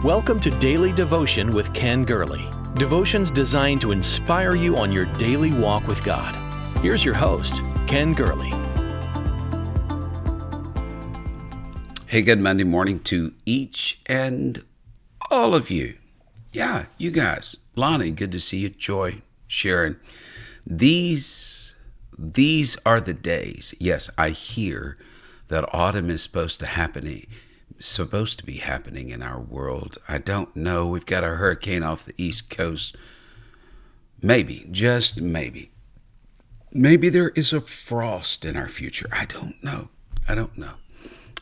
Welcome to Daily Devotion with Ken Gurley. Devotions designed to inspire you on your daily walk with God. Here's your host, Ken Gurley. Hey, good Monday morning to each and all of you. Yeah, you guys. Lonnie, good to see you. Joy, Sharon. These are the days. Yes, I hear that autumn is supposed to be happening in our world. I don't know. We've got a hurricane off the East Coast. Maybe, just maybe. Maybe there is a frost in our future. I don't know.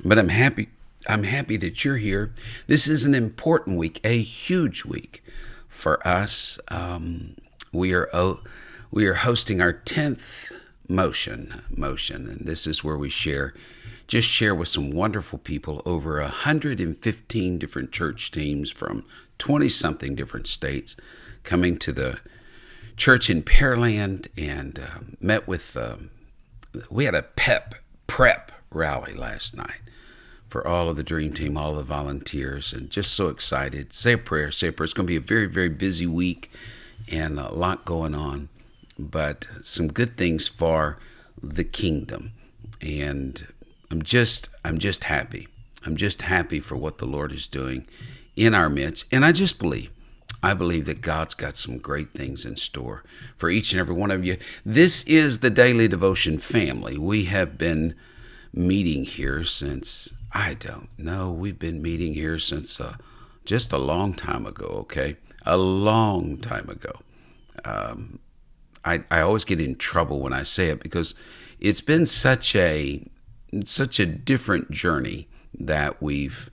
But I'm happy. I'm happy that you're here. This is an important week, a huge week for us. We are hosting our 10th motion, and this is where we share with some wonderful people, over 115 different church teams from 20-something different states, coming to the church in Pearland and met with, we had a prep rally last night for all of the Dream Team, all the volunteers, and just so excited. Say a prayer. It's going to be a very, very busy week and a lot going on, but some good things for the kingdom. And I'm just happy. I'm just happy for what the Lord is doing in our midst. And I believe that God's got some great things in store for each and every one of you. This is the Daily Devotion family. We have been meeting here since, we've been meeting here since just a long time ago, okay? A long time ago. I always get in trouble when I say it because it's been such a different journey that we've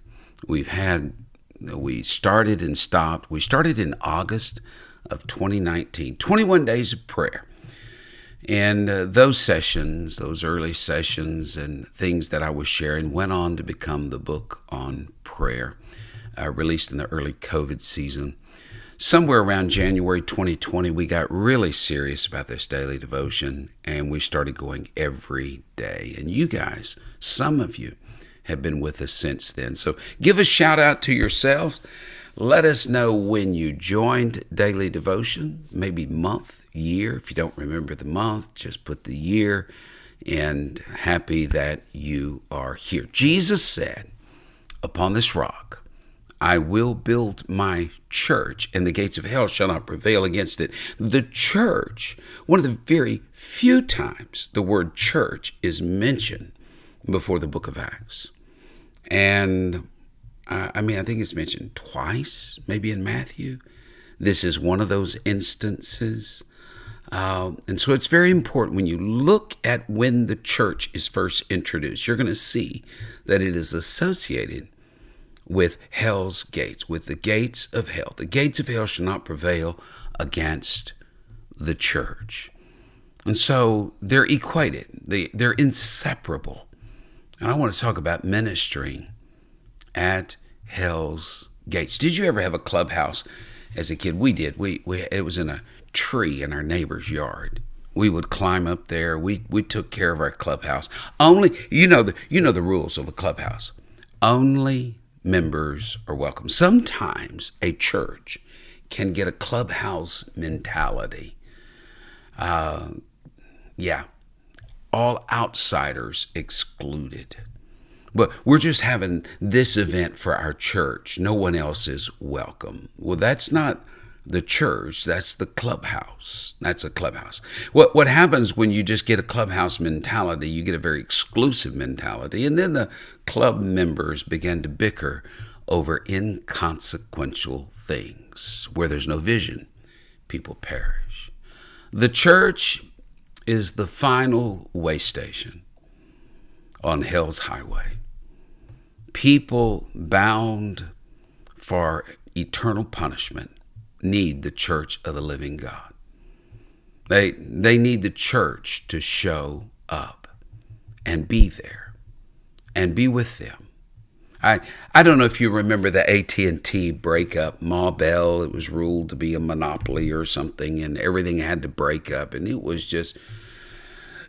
had. We started and stopped. We started in August of 2019, 21 days of prayer. And those early sessions and things that I was sharing went on to become the book on prayer, released in the early COVID season. Somewhere around January 2020, we got really serious about this daily devotion, and we started going every day. And you guys, some of you, have been with us since then. So give a shout out to yourselves. Let us know when you joined Daily Devotion, maybe month, year. If you don't remember the month, just put the year, and happy that you are here. Jesus said, "Upon this rock, I will build my church, and the gates of hell shall not prevail against it." The church, one of the very few times the word church is mentioned before the book of Acts. And I think it's mentioned twice, maybe in Matthew. This is one of those instances. And so it's very important when you look at when the church is first introduced, you're going to see that it is associated with hell's gates, with the gates of hell. The gates of hell shall not prevail against the church. And so they're equated. They're inseparable. And I want to talk about ministering at hell's gates. Did you ever have a clubhouse as a kid? We did. It was in a tree in our neighbor's yard. We would climb up there. We took care of our clubhouse. Only, you know the rules of a clubhouse. Only members are welcome. Sometimes a church can get a clubhouse mentality. All outsiders excluded. But we're just having this event for our church. No one else is welcome. Well, that's not the church. That's the clubhouse. That's a clubhouse. What happens when you just get a clubhouse mentality, you get a very exclusive mentality, and then the club members begin to bicker over inconsequential things. Where there's no vision, people perish. The church is the final way station on hell's highway. People bound for eternal punishment need the church of the living God. They need the church to show up and be there and be with them. I don't know if you remember the AT&T breakup. Ma Bell, it was ruled to be a monopoly or something, and everything had to break up. And it was just,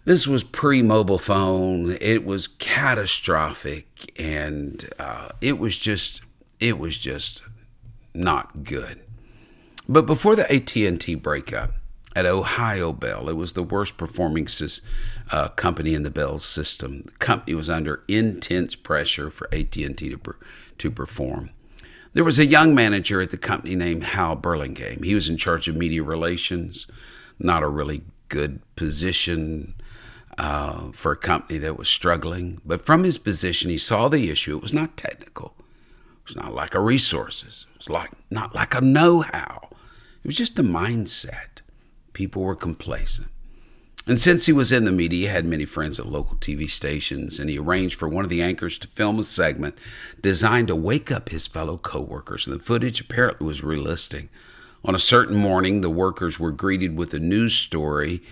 this was pre-mobile phone. It was catastrophic, and it was just not good. But before the AT&T breakup, at Ohio Bell, it was the worst performing company in the Bell system. The company was under intense pressure for AT&T to perform. There was a young manager at the company named Hal Burlingame. He was in charge of media relations, not a really good position for a company that was struggling. But from his position, he saw the issue. It was not technical. It was not like a resources. It was not like a know-how. It was just a mindset. People were complacent. And since he was in the media, he had many friends at local TV stations, and he arranged for one of the anchors to film a segment designed to wake up his fellow coworkers. And the footage apparently was realistic. On a certain morning, the workers were greeted with a news story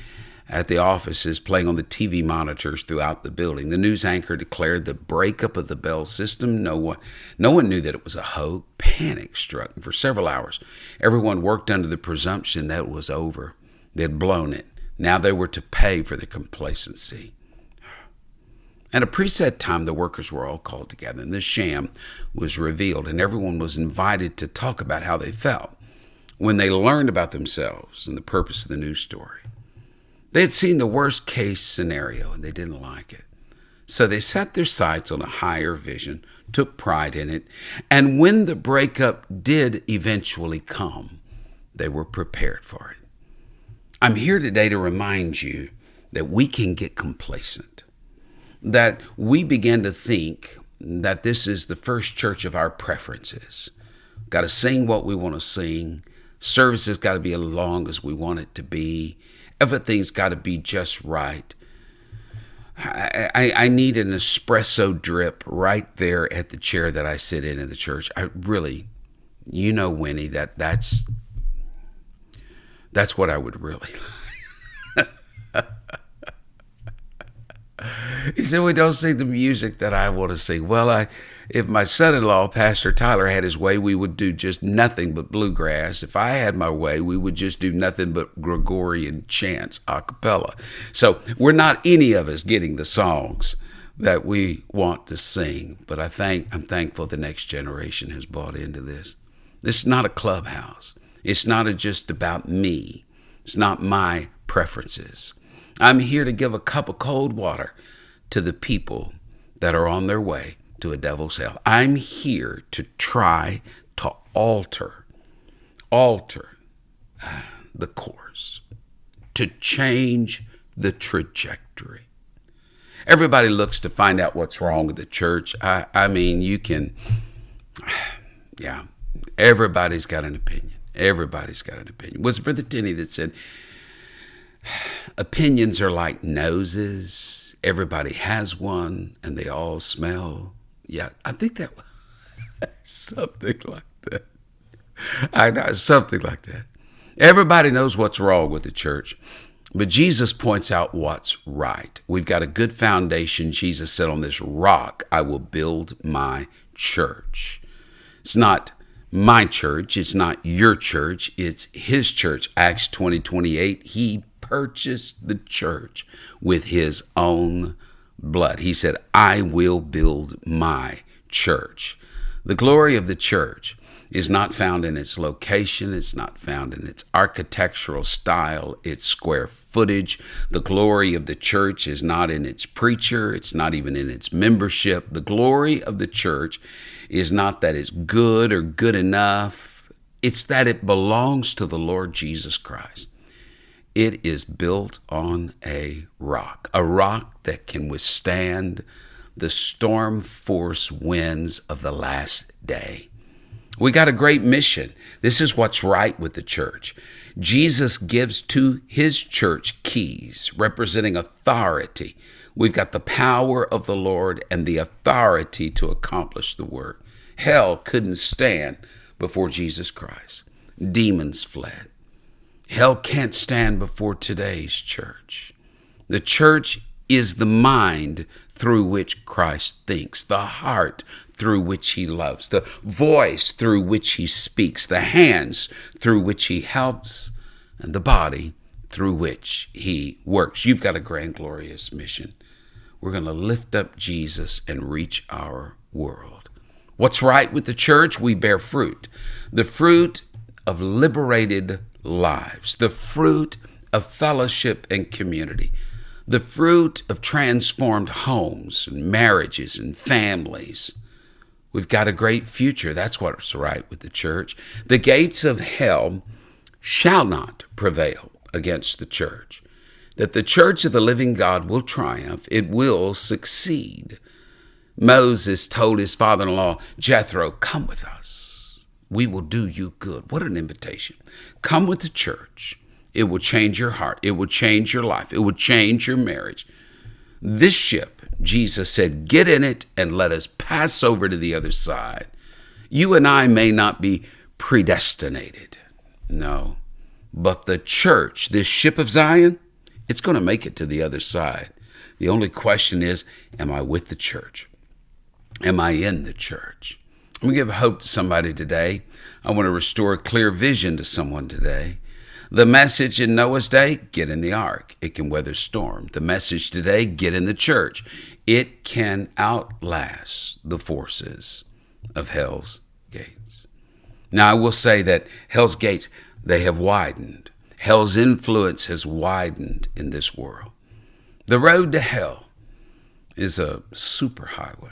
at the offices playing on the TV monitors throughout the building. The news anchor declared the breakup of the Bell system. No one knew that it was a hoax. Panic struck, and for several hours, everyone worked under the presumption that it was over. They had blown it. Now they were to pay for their complacency. At a preset time, the workers were all called together, and the sham was revealed, and everyone was invited to talk about how they felt when they learned about themselves and the purpose of the news story. They had seen the worst case scenario, and they didn't like it. So they set their sights on a higher vision, took pride in it, and when the breakup did eventually come, they were prepared for it. I'm here today to remind you that we can get complacent, that we begin to think that this is the first church of our preferences. Got to sing what we want to sing. Service has got to be as long as we want it to be. Everything's got to be just right. I need an espresso drip right there at the chair that I sit in the church. I really, Winnie, that's what I would really like. He said, we don't sing the music that I want to sing. Well, if my son-in-law, Pastor Tyler, had his way, we would do just nothing but bluegrass. If I had my way, we would just do nothing but Gregorian chants a cappella. So we're not any of us getting the songs that we want to sing. But I'm thankful the next generation has bought into this. This is not a clubhouse. It's not just about me. It's not my preferences. I'm here to give a cup of cold water to the people that are on their way to a devil's hell. I'm here to try to alter the course, to change the trajectory. Everybody looks to find out what's wrong with the church. Everybody's got an opinion. Everybody's got an opinion. Was it Brother Tenney that said, opinions are like noses. Everybody has one, and they all smell. Yeah, I think that was something like that. I know, something like that. Everybody knows what's wrong with the church, but Jesus points out what's right. We've got a good foundation. Jesus said, on this rock, I will build my church. It's not my church. It's not your church. It's his church. Acts 20:28. He purchased the church with his own blood. He said, I will build my church. The glory of the church is not found in its location. It's not found in its architectural style, its square footage. The glory of the church is not in its preacher. It's not even in its membership. The glory of the church is not that it's good or good enough. It's that it belongs to the Lord Jesus Christ. It is built on a rock that can withstand the storm force winds of the last day. We got a great mission. This is what's right with the church. Jesus gives to his church keys representing authority. We've got the power of the Lord and the authority to accomplish the work. Hell couldn't stand before Jesus Christ. Demons fled. Hell can't stand before today's church. The church is the mind through which Christ thinks, the heart through which he loves, the voice through which he speaks, the hands through which he helps, and the body through which he works. You've got a grand, glorious mission. We're going to lift up Jesus and reach our world. What's right with the church? We bear fruit. The fruit of liberated lives, the fruit of fellowship and community, the fruit of transformed homes and marriages and families. We've got a great future. That's what's right with the church. The gates of hell shall not prevail against the church. That the church of the living God will triumph. It will succeed. Moses told his father-in-law, Jethro, come with us. We will do you good. What an invitation. Come with the church. It will change your heart. It will change your life. It will change your marriage. This ship, Jesus said, get in it and let us pass over to the other side. You and I may not be predestinated. No. But the church, this ship of Zion, it's going to make it to the other side. The only question is, am I with the church? Am I in the church? I'm going to give hope to somebody today. I want to restore clear vision to someone today. The message in Noah's day, get in the ark. It can weather storm. The message today, get in the church. It can outlast the forces of hell's gates. Now, I will say that hell's gates, they have widened. Hell's influence has widened in this world. The road to hell is a superhighway,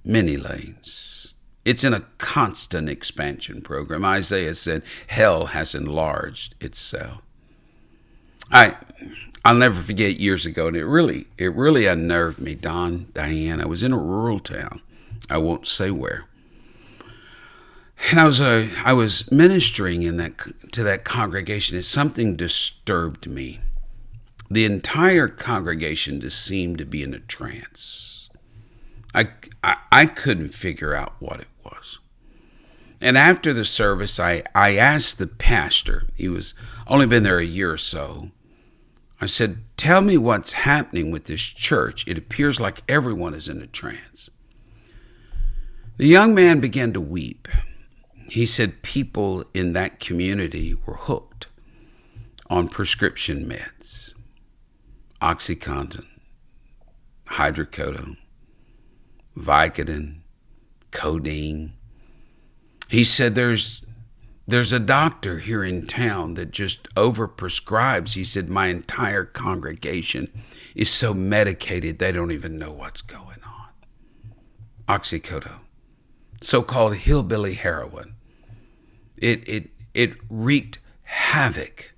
many lanes. It's in a constant expansion program. Isaiah said, hell has enlarged itself. I'll never forget years ago, and it really unnerved me, Diane. I was in a rural town. I won't say where. And I was ministering to that congregation, and something disturbed me. The entire congregation just seemed to be in a trance. I couldn't figure out what it was. And after the service, I asked the pastor, he was only been there a year or so, I said, tell me what's happening with this church. It appears like everyone is in a trance. The young man began to weep. He said people in that community were hooked on prescription meds, OxyContin, hydrocodone, Vicodin, codeine. He said there's a doctor here in town that just overprescribes. He said my entire congregation is so medicated they don't even know what's going on. OxyContin, so-called hillbilly heroin. It wreaked havoc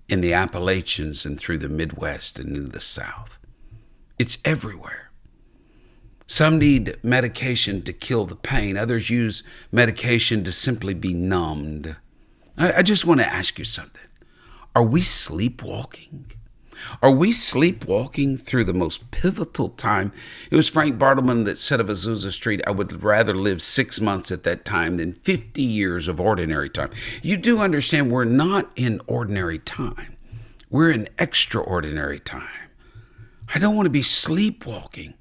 in the Appalachians and through the Midwest and into the South. It's everywhere. Some need medication to kill the pain. Others use medication to simply be numbed. I just want to ask you something. Are we sleepwalking? Are we sleepwalking through the most pivotal time? It was Frank Bartleman that said of Azusa Street, I would rather live 6 months at that time than 50 years of ordinary time. You do understand we're not in ordinary time. We're in extraordinary time. I don't want to be sleepwalking.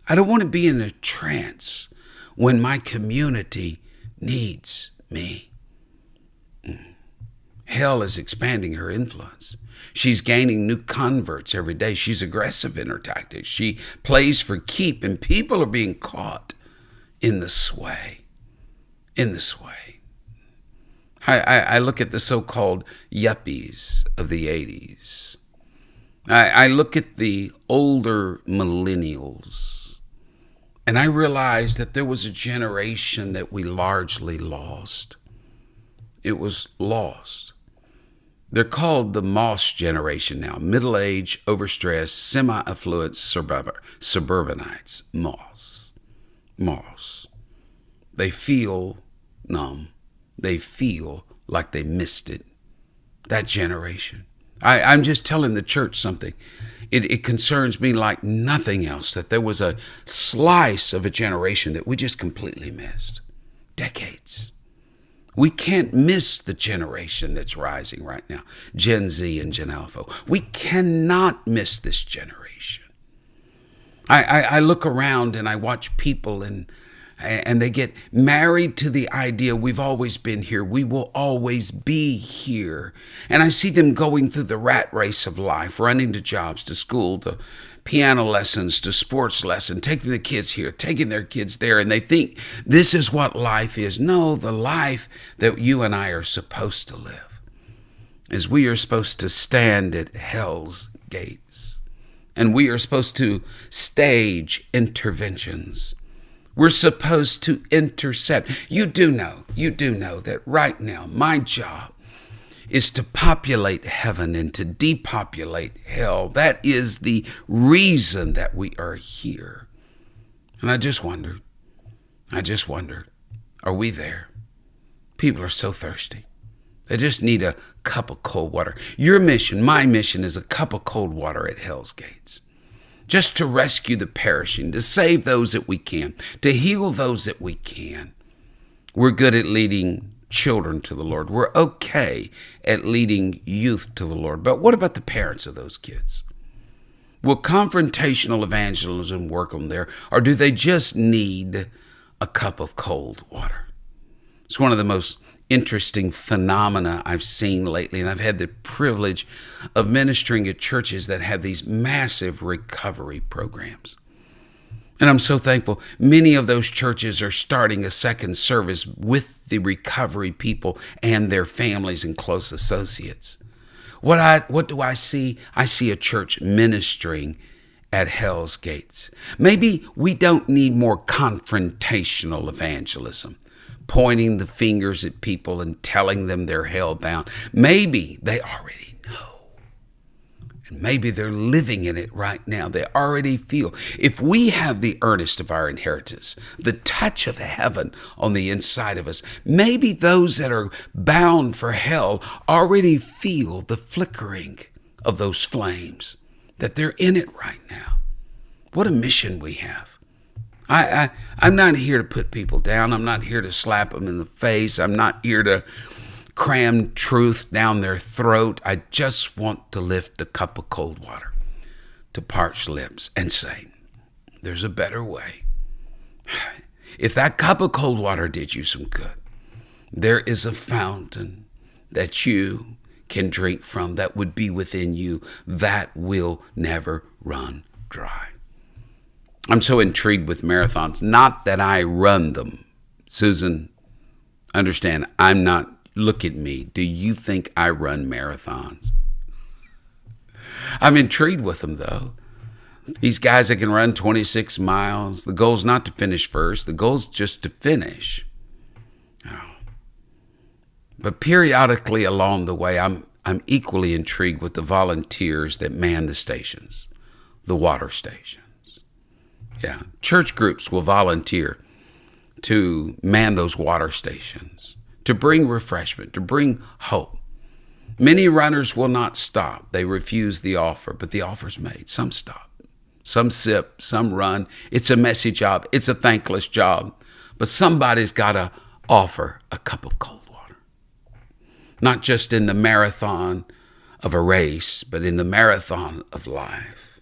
I don't want to be in a trance when my community needs me. Hell is expanding her influence. She's gaining new converts every day. She's aggressive in her tactics. She plays for keep, and people are being caught in the sway. I look at the so-called yuppies of the 80s. I look at the older millennials, and I realize that there was a generation that we largely lost. It was lost. They're called the Moss generation now, middle-aged, overstressed, semi-affluent suburbanites. Moss. They feel numb. They feel like they missed it. That generation. I'm just telling the church something. It concerns me like nothing else that there was a slice of a generation that we just completely missed. Decades. We can't miss the generation that's rising right now, Gen Z and Gen Alpha. We cannot miss this generation. I look around and I watch people and they get married to the idea we've always been here. We will always be here. And I see them going through the rat race of life, running to jobs, to school, to piano lessons to sports lesson, taking the kids here, taking their kids there, and they think this is what life is. No, the life that you and I are supposed to live is we are supposed to stand at hell's gates, and we are supposed to stage interventions. We're supposed to intercept. You do know that right now my job is to populate heaven and to depopulate hell. That is the reason that we are here. And I just wondered, are we there? People are so thirsty. They just need a cup of cold water. Your mission, my mission, is a cup of cold water at hell's gates. Just to rescue the perishing, to save those that we can, to heal those that we can. We're good at leading children to the Lord. We're okay at leading youth to the Lord. But what about the parents of those kids? Will confrontational evangelism work on there, or do they just need a cup of cold water? It's one of the most interesting phenomena I've seen lately, and I've had the privilege of ministering at churches that have these massive recovery programs. And I'm so thankful. Many of those churches are starting a second service with the recovery people and their families and close associates. What do I see? I see a church ministering at hell's gates. Maybe we don't need more confrontational evangelism, pointing the fingers at people and telling them they're hell-bound. Maybe they already know. And maybe they're living in it right now. They already feel. If we have the earnest of our inheritance, the touch of heaven on the inside of us, maybe those that are bound for hell already feel the flickering of those flames, that they're in it right now. What a mission we have. I'm not here to put people down. I'm not here to slap them in the face. I'm not here to cram truth down their throat. I just want to lift a cup of cold water to parched lips and say, there's a better way. If that cup of cold water did you some good, there is a fountain that you can drink from that would be within you that will never run dry. I'm so intrigued with marathons. Not that I run them. Susan, understand, look at me. Do you think I run marathons? I'm intrigued with them, though. These guys that can run 26 miles, the goal's not to finish first. The goal's just to finish. Oh. But periodically along the way, I'm equally intrigued with the volunteers that man the stations, the water stations. Yeah, church groups will volunteer to man those water stations, to bring refreshment, to bring hope. Many runners will not stop. They refuse the offer, but the offer's made. Some stop, some sip, some run. It's a messy job. It's a thankless job, but somebody's got to offer a cup of cold water. Not just in the marathon of a race, but in the marathon of life.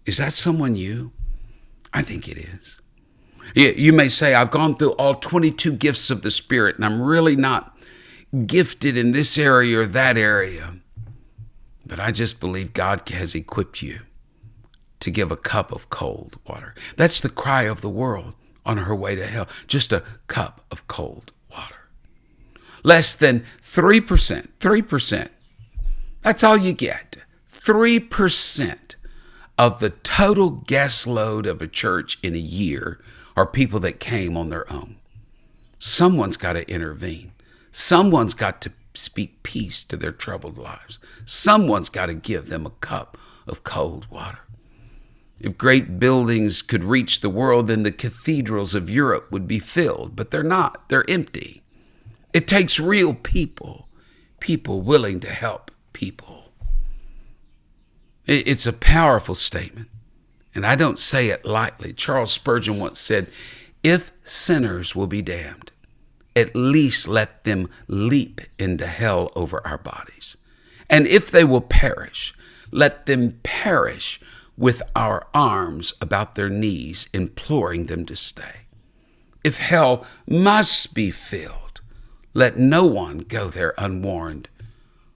Is that someone you? I think it is. You may say, I've gone through all 22 gifts of the Spirit, and I'm really not gifted in this area or that area. But I just believe God has equipped you to give a cup of cold water. That's the cry of the world on her way to hell. Just a cup of cold water. Less than 3%. That's all you get. 3% of the total guest load of a church in a year are people that came on their own. Someone's got to intervene. Someone's got to speak peace to their troubled lives. Someone's got to give them a cup of cold water. If great buildings could reach the world, then the cathedrals of Europe would be filled, but they're not. They're empty. It takes real people willing to help people. It's a powerful statement, and I don't say it lightly. Charles Spurgeon once said, if sinners will be damned, at least let them leap into hell over our bodies. And if they will perish, let them perish with our arms about their knees, imploring them to stay. If hell must be filled, let no one go there unwarned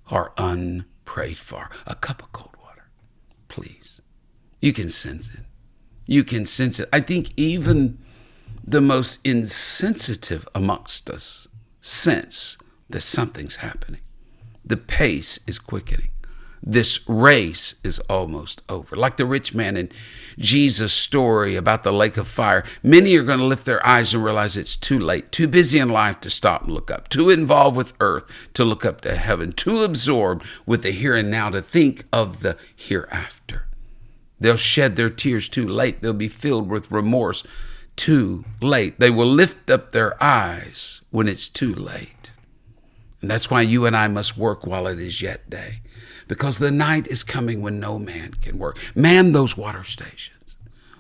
or unprayed for. A cup of cold water, please. You can sense it. You can sense it. I think even the most insensitive amongst us sense that something's happening. The pace is quickening. This race is almost over. Like the rich man in Jesus' story about the lake of fire, many are going to lift their eyes and realize it's too late, too busy in life to stop and look up, too involved with earth to look up to heaven, too absorbed with the here and now to think of the hereafter. They'll shed their tears too late. They'll be filled with remorse too late. They will lift up their eyes when it's too late. And that's why you and I must work while it is yet day, because the night is coming when no man can work. Man those water stations.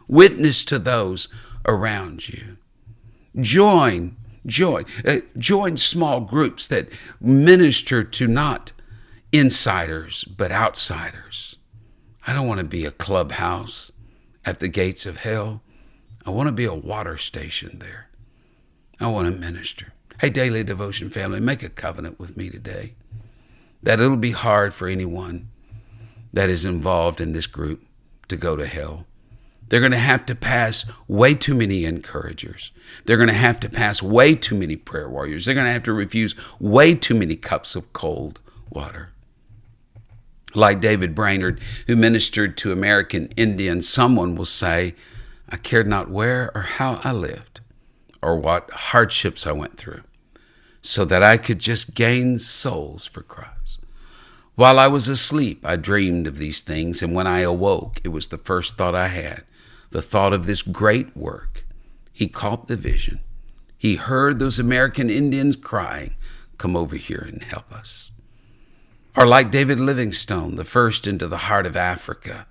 Witness to those around you. Join small groups that minister to not insiders, but outsiders. I don't want to be a clubhouse at the gates of hell. I want to be a water station there. I want to minister. Hey, Daily Devotion family, make a covenant with me today that it'll be hard for anyone that is involved in this group to go to hell. They're going to have to pass way too many encouragers. They're going to have to pass way too many prayer warriors. They're going to have to refuse way too many cups of cold water. Like David Brainerd, who ministered to American Indians, someone will say, I cared not where or how I lived or what hardships I went through, so that I could just gain souls for Christ. While I was asleep, I dreamed of these things, and when I awoke, it was the first thought I had, the thought of this great work. He caught the vision. He heard those American Indians crying, come over here and help us. Or like David Livingstone, the first into the heart of Africa,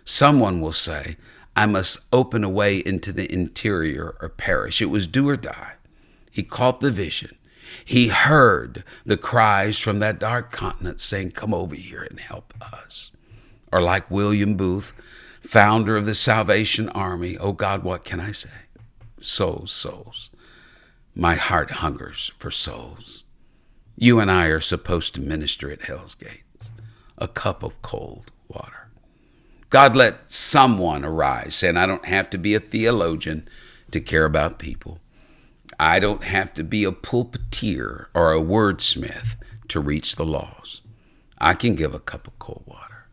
someone will say, I must open a way into the interior or perish. It was do or die. He caught the vision. He heard the cries from that dark continent saying, come over here and help us. Or like William Booth, founder of the Salvation Army, oh God, what can I say? Souls, souls. My heart hungers for souls. You and I are supposed to minister at Hell's Gates, a cup of cold water. God, let someone arise, and I don't have to be a theologian to care about people. I don't have to be a pulpiteer or a wordsmith to reach the lost. I can give a cup of cold water.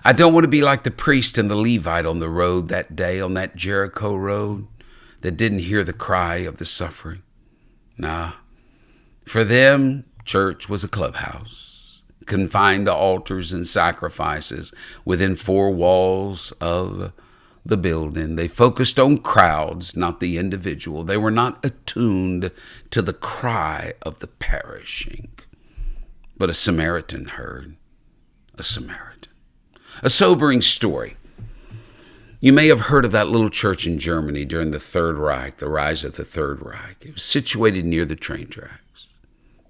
I don't want to be like the priest and the Levite on the road that day, on that Jericho road, that didn't hear the cry of the suffering. Nah, for them, church was a clubhouse, confined to altars and sacrifices within four walls of the building. They focused on crowds, not the individual. They were not attuned to the cry of the perishing. But a Samaritan heard, a Samaritan. A sobering story. You may have heard of that little church in Germany during the Third Reich, the rise of the Third Reich. It was situated near the train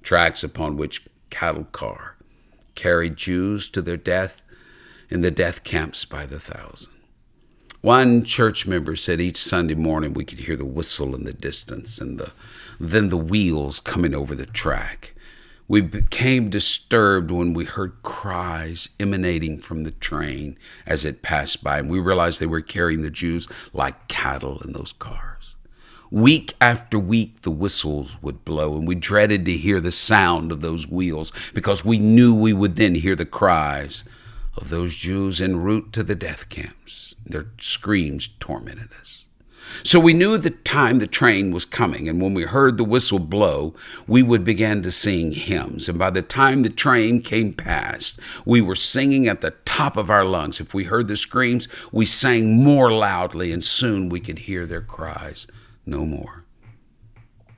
tracks upon which cattle car carried Jews to their death in the death camps by the thousand. One church member said each Sunday morning we could hear the whistle in the distance and then the wheels coming over the track. We became disturbed when we heard cries emanating from the train as it passed by, and we realized they were carrying the Jews like cattle in those cars. Week after week, the whistles would blow, and we dreaded to hear the sound of those wheels because we knew we would then hear the cries of those Jews en route to the death camps. Their screams tormented us. So we knew the time the train was coming, and when we heard the whistle blow, we would begin to sing hymns. And by the time the train came past, we were singing at the top of our lungs. If we heard the screams, we sang more loudly, and soon we could hear their cries no more.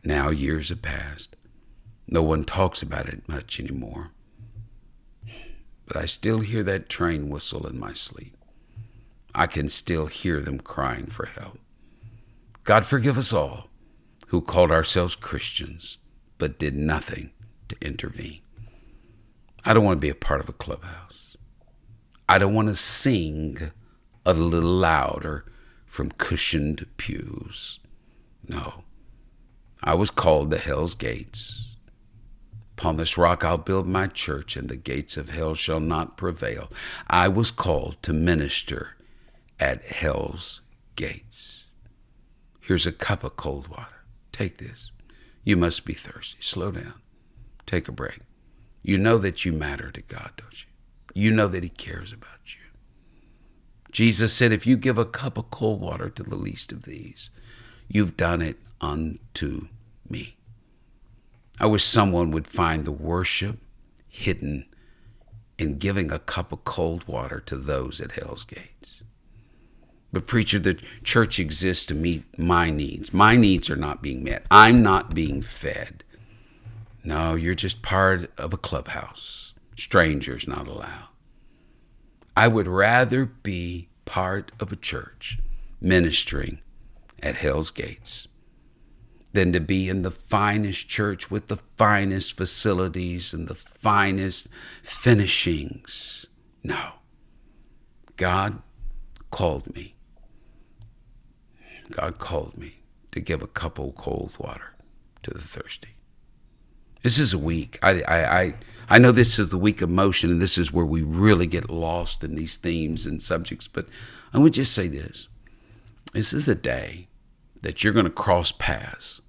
Now years have passed. No one talks about it much anymore. But I still hear that train whistle in my sleep. I can still hear them crying for help. God forgive us all who called ourselves Christians but did nothing to intervene. I don't want to be a part of a clubhouse. I don't want to sing a little louder from cushioned pews. No, I was called to Hell's Gates. Upon this rock I'll build my church, and the gates of hell shall not prevail. I was called to minister at hell's gates. Here's a cup of cold water. Take this. You must be thirsty. Slow down. Take a break. You know that you matter to God, don't you? You know that He cares about you. Jesus said, if you give a cup of cold water to the least of these, you've done it unto me. I wish someone would find the worship hidden in giving a cup of cold water to those at hell's gates. But preacher, the church exists to meet my needs. My needs are not being met. I'm not being fed. No, you're just part of a clubhouse. Strangers not allowed. I would rather be part of a church ministering at hell's gates than to be in the finest church with the finest facilities and the finest finishings. No. God called me. God called me to give a cup of cold water to the thirsty. This is a week. I know this is the week of motion, and this is where we really get lost in these themes and subjects, but I would just say this. This is a day that you're going to cross paths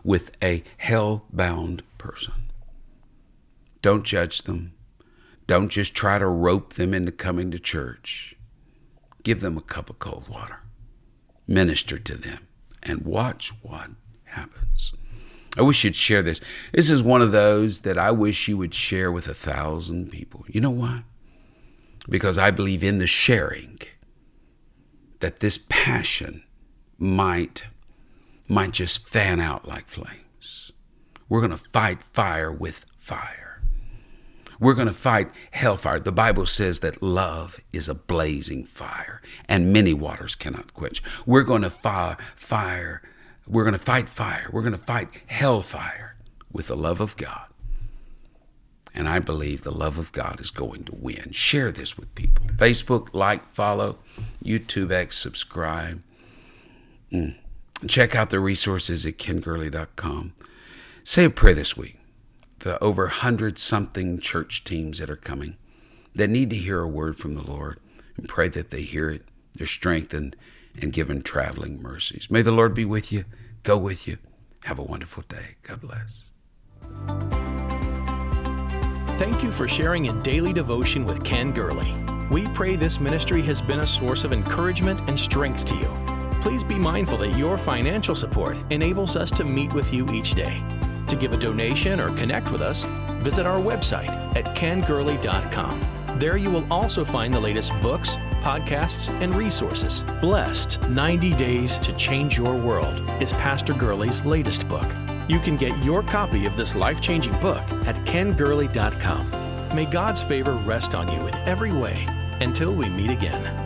with a hell-bound person. Don't judge them. Don't just try to rope them into coming to church. Give them a cup of cold water. Minister to them and watch what happens. I wish you'd share this. This is one of those that I wish you would share with 1,000 people. You know why? Because I believe in the sharing that this passion might just fan out like flames. We're going to fight fire with fire. We're going to fight hellfire. The Bible says that love is a blazing fire and many waters cannot quench. We're going to fight fire. We're going to fight hellfire with the love of God. And I believe the love of God is going to win. Share this with people. Facebook, like, follow, YouTube X, subscribe. Check out the resources at kengurley.com. Say a prayer this week. The over 100-something church teams that are coming that need to hear a word from the Lord, and pray that they hear it, they're strengthened, and given traveling mercies. May the Lord be with you, go with you. Have a wonderful day. God bless. Thank you for sharing in Daily Devotion with Ken Gurley. We pray this ministry has been a source of encouragement and strength to you. Please be mindful that your financial support enables us to meet with you each day. To give a donation or connect with us, visit our website at kengurley.com. There you will also find the latest books, podcasts, and resources. Blessed 90 Days to Change Your World is Pastor Gurley's latest book. You can get your copy of this life-changing book at kengurley.com. May God's favor rest on you in every way until we meet again.